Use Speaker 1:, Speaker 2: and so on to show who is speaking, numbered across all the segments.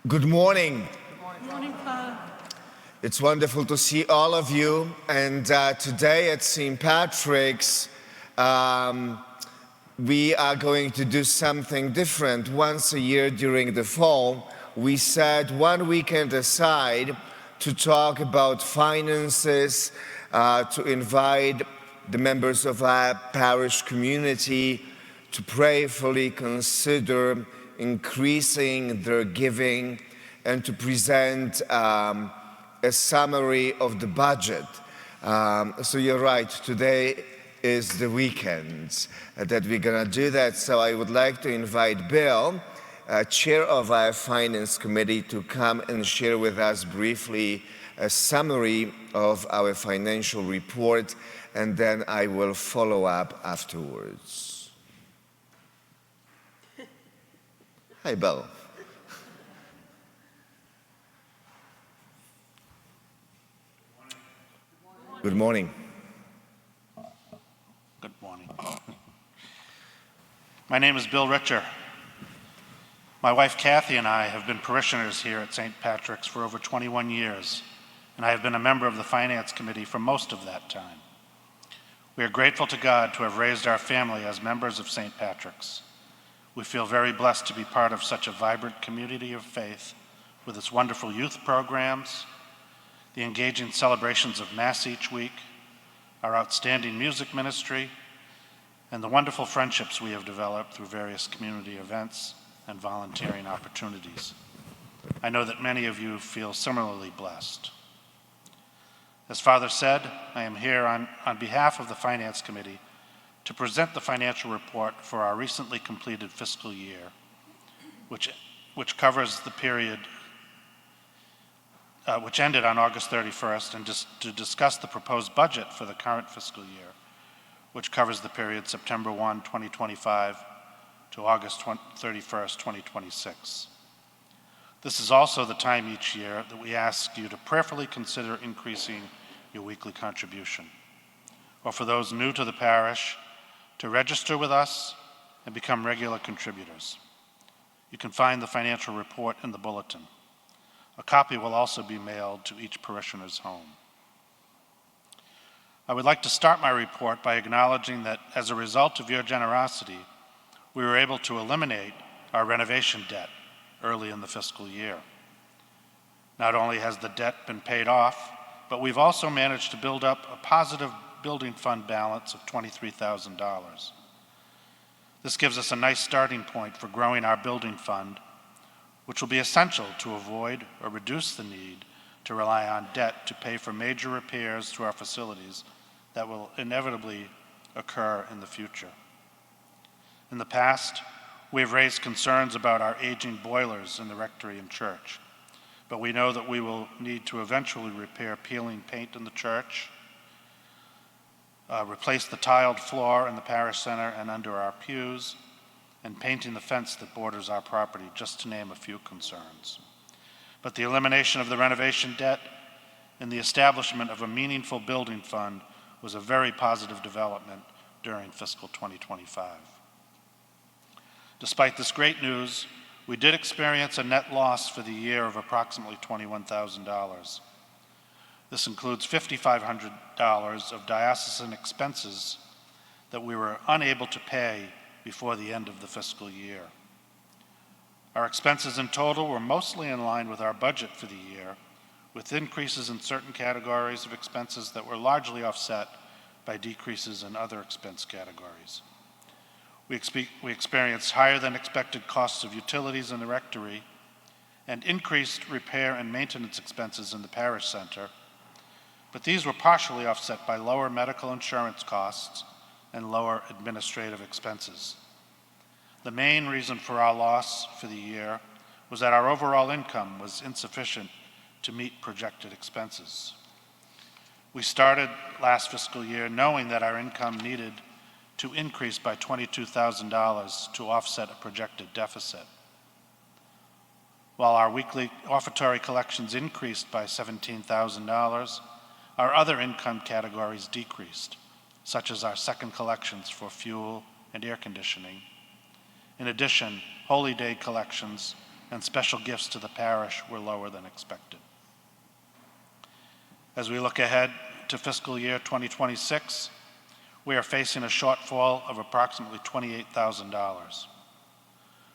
Speaker 1: Good morning.
Speaker 2: Good morning, Pa.
Speaker 1: It's wonderful to see all of you. And today at St. Patrick's, we are going to do something different. Once a year during the fall, we set one weekend aside to talk about finances, to invite the members of our parish community to prayerfully consider increasing their giving and to present a summary of the budget. So you're right, today is the weekend that we're gonna do that. So I would like to invite Bill, chair of our finance committee, to come and share with us briefly a summary of our financial report, and then I will follow up afterwards. Hi, Bill. Good morning.
Speaker 3: Good morning. My name is Bill Richer. My wife Kathy and I have been parishioners here at St. Patrick's for over 21 years, and I have been a member of the Finance Committee for most of that time. We are grateful to God to have raised our family as members of St. Patrick's. We feel very blessed to be part of such a vibrant community of faith with its wonderful youth programs, the engaging celebrations of Mass each week, our outstanding music ministry, and the wonderful friendships we have developed through various community events and volunteering opportunities. I know that many of you feel similarly blessed. As Father said, I am here on behalf of the Finance Committee to present the financial report for our recently completed fiscal year, which covers the period which ended on August 31st, and to discuss the proposed budget for the current fiscal year, which covers the period September 1, 2025 to August 31st, 2026. This is also the time each year that we ask you to prayerfully consider increasing your weekly contribution, or for those new to the parish, to register with us and become regular contributors. You can find the financial report in the bulletin. A copy will also be mailed to each parishioner's home. I would like to start my report by acknowledging that as a result of your generosity, we were able to eliminate our renovation debt early in the fiscal year. Not only has the debt been paid off, but we've also managed to build up a positive building fund balance of $23,000. This gives us a nice starting point for growing our building fund, which will be essential to avoid or reduce the need to rely on debt to pay for major repairs to our facilities that will inevitably occur in the future. In the past, we have raised concerns about our aging boilers in the rectory and church, but we know that we will need to eventually repair peeling paint in the church, replace the tiled floor in the parish center and under our pews, and painting the fence that borders our property, just to name a few concerns. But the elimination of the renovation debt and the establishment of a meaningful building fund was a very positive development during fiscal 2025. Despite this great news, we did experience a net loss for the year of approximately $21,000. This includes $5,500 of diocesan expenses that we were unable to pay before the end of the fiscal year. Our expenses in total were mostly in line with our budget for the year, with increases in certain categories of expenses that were largely offset by decreases in other expense categories. We experienced higher than expected costs of utilities in the rectory and increased repair and maintenance expenses in the parish center, but these were partially offset by lower medical insurance costs and lower administrative expenses. The main reason for our loss for the year was that our overall income was insufficient to meet projected expenses. We started last fiscal year knowing that our income needed to increase by $22,000 to offset a projected deficit. While our weekly offertory collections increased by $17,000, our other income categories decreased, such as our second collections for fuel and air conditioning. In addition, Holy Day collections and special gifts to the parish were lower than expected. As we look ahead to fiscal year 2026, we are facing a shortfall of approximately $28,000.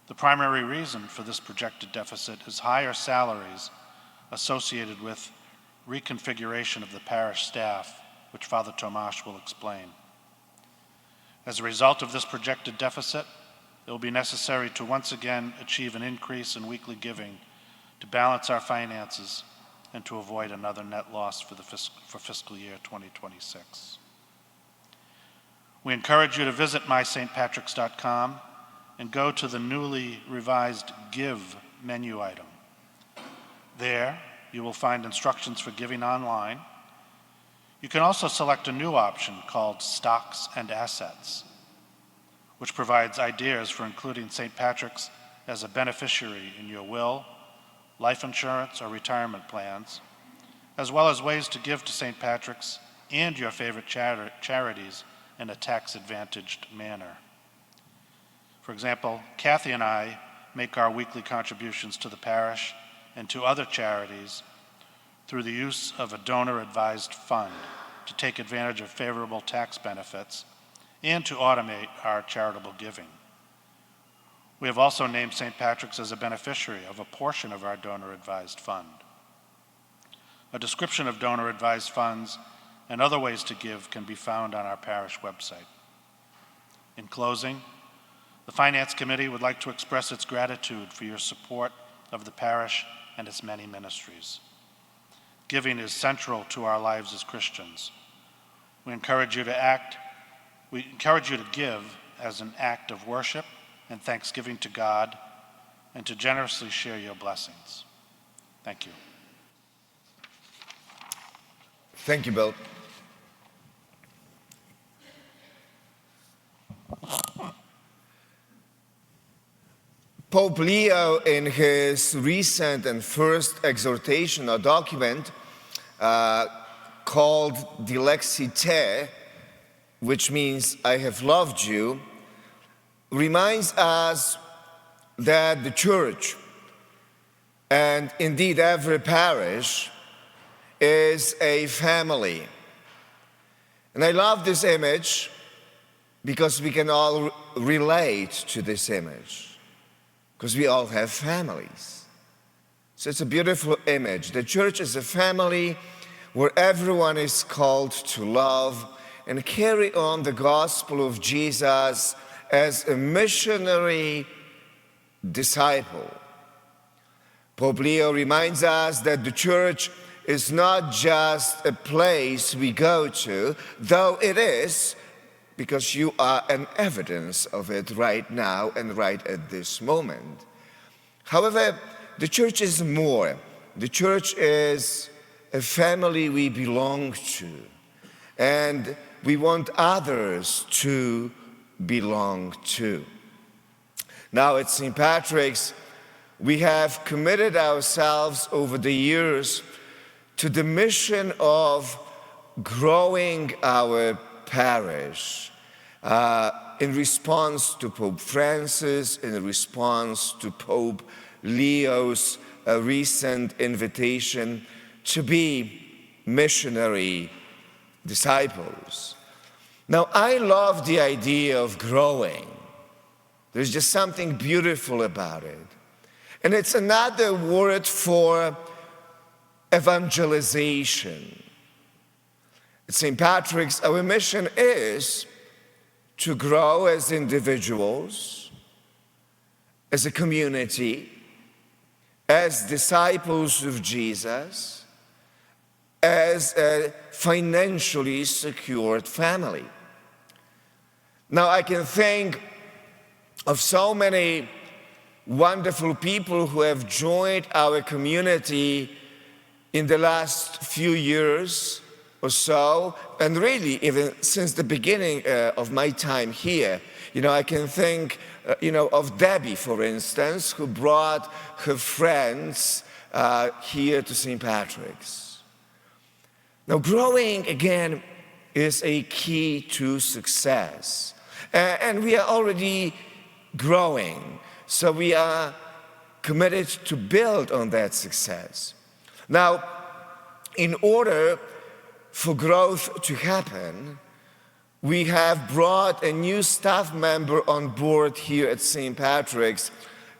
Speaker 3: The primary reason for this projected deficit is higher salaries associated with reconfiguration of the parish staff, which Father Tomasz will explain. As a result of this projected deficit, it will be necessary to once again achieve an increase in weekly giving to balance our finances and to avoid another net loss for fiscal year 2026. We encourage you to visit mystpatricks.com and go to the newly revised Give menu item. There, you will find instructions for giving online. You can also select a new option called Stocks and Assets, which provides ideas for including St. Patrick's as a beneficiary in your will, life insurance, or retirement plans, as well as ways to give to St. Patrick's and your favorite charities in a tax-advantaged manner. For example, Kathy and I make our weekly contributions to the parish and to other charities through the use of a donor-advised fund to take advantage of favorable tax benefits and to automate our charitable giving. We have also named St. Patrick's as a beneficiary of a portion of our donor-advised fund. A description of donor-advised funds and other ways to give can be found on our parish website. In closing, the Finance Committee would like to express its gratitude for your support of the parish and its many ministries. Giving is central to our lives as Christians. We encourage you to give as an act of worship and thanksgiving to God, and to generously share your blessings. Thank you.
Speaker 1: Thank you, Bill. Pope Leo, in his recent and first exhortation or document called Dilexite, which means I have loved you, reminds us that the church, and indeed every parish, is a family. And I love this image because we can all relate to this image, because we all have families. So it's a beautiful image. The church is a family where everyone is called to love and carry on the gospel of Jesus as a missionary disciple. Pope Leo reminds us that the church is not just a place we go to, though it is, because you are an evidence of it right now and right at this moment. However, the church is more. The church is a family we belong to, and we want others to belong to. Now at St. Patrick's, we have committed ourselves over the years to the mission of growing our parish in response to Pope Francis, in response to Pope Leo's recent invitation to be missionary disciples. Now, I love the idea of growing. There's just something beautiful about it. And it's another word for evangelization. At St. Patrick's, our mission is to grow as individuals, as a community, as disciples of Jesus, as a financially secured family. Now, I can think of so many wonderful people who have joined our community in the last few years or so, and really even since the beginning of my time here. I can think, of Debbie, for instance, who brought her friends here to St. Patrick's. Now, growing, again, is a key to success. And we are already growing. So we are committed to build on that success. Now, in order for growth to happen, we have brought a new staff member on board here at St. Patrick's,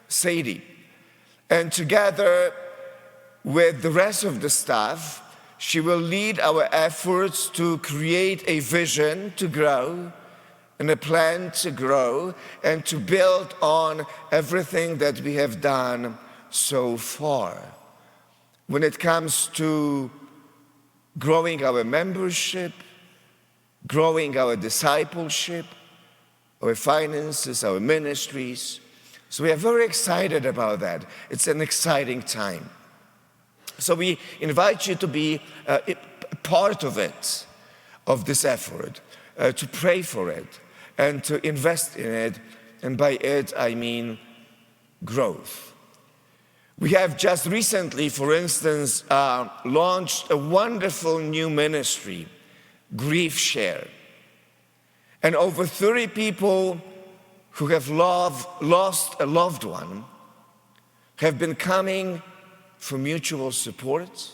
Speaker 1: Sadie. And together with the rest of the staff, she will lead our efforts to create a vision to grow and a plan to grow and to build on everything that we have done so far. When it comes to growing our membership, growing our discipleship, our finances, our ministries. So we are very excited about that. It's an exciting time. So we invite you to be a part of it, of this effort, to pray for it and to invest in it. And by it, I mean growth. We have just recently, for instance, launched a wonderful new ministry, Grief Share. And over 30 people who have lost a loved one have been coming for mutual support,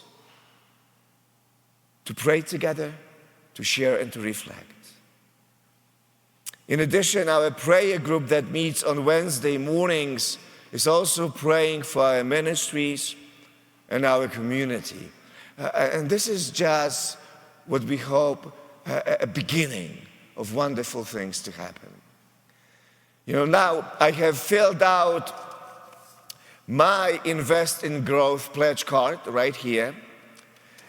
Speaker 1: to pray together, to share and to reflect. In addition, our prayer group that meets on Wednesday mornings is also praying for our ministries and our community. And this is just what we hope a beginning of wonderful things to happen. You know, now I have filled out my Invest in Growth pledge card right here,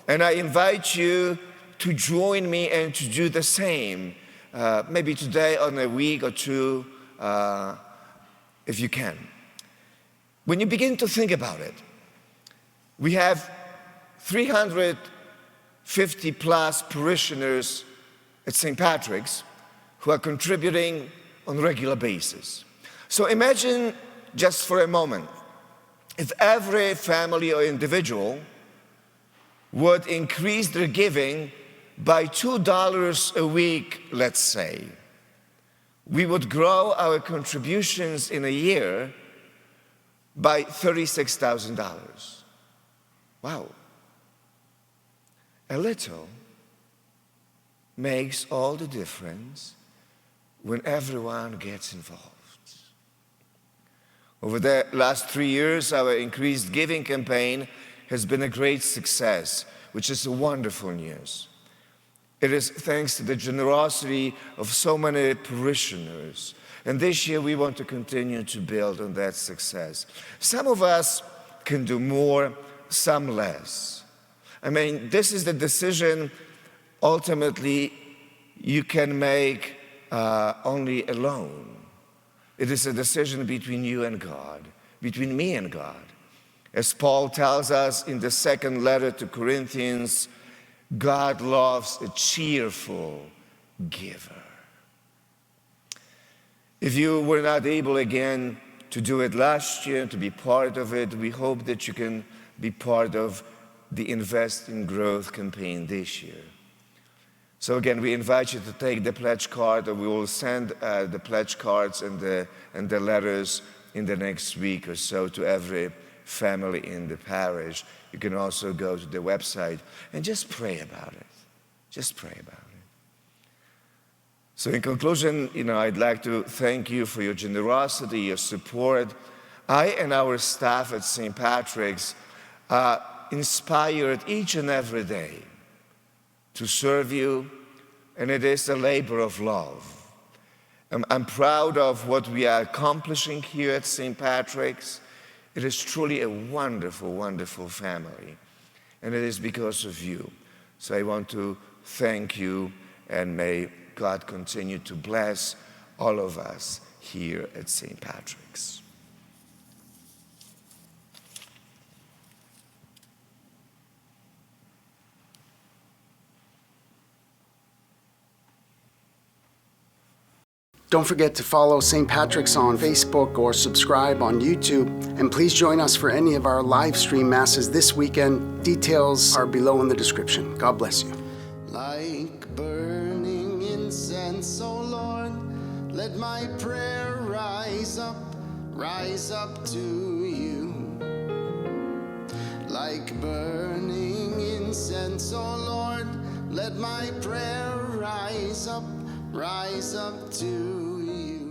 Speaker 1: and I invite you to join me and to do the same, maybe today or in a week or two, if you can. When you begin to think about it, we have 350 plus parishioners at St. Patrick's who are contributing on a regular basis. So imagine just for a moment, if every family or individual would increase their giving by $2 a week, let's say, we would grow our contributions in a year by $36,000. Wow. A little makes all the difference when everyone gets involved. Over the last 3 years, our increased giving campaign has been a great success, which is wonderful news. It is thanks to the generosity of so many parishioners. And this year, we want to continue to build on that success. Some of us can do more, some less. I mean, this is the decision ultimately you can make only alone. It is a decision between you and God, between me and God. As Paul tells us in the second letter to Corinthians, God loves a cheerful giver. If you were not able again to do it last year, to be part of it, we hope that you can be part of the Invest in Growth campaign this year. So again, we invite you to take the pledge card, or we will send the pledge cards and the letters in the next week or so to every family in the parish. You can also go to the website and just pray about it. Just pray about it. So in conclusion, I'd like to thank you for your generosity, your support. I and our staff at St. Patrick's are inspired each and every day to serve you, and it is a labor of love. I'm proud of what we are accomplishing here at St. Patrick's. It is truly a wonderful, wonderful family, and it is because of you. So I want to thank you, and may God continue to bless all of us here at St. Patrick's.
Speaker 2: Don't forget to follow St. Patrick's on Facebook or subscribe on YouTube. And please join us for any of our live stream masses this weekend. Details are below in the description. God bless you.
Speaker 4: Like burning incense, O Lord, let my prayer rise up to you. like burning incense, O Lord. Let my prayer rise up to you.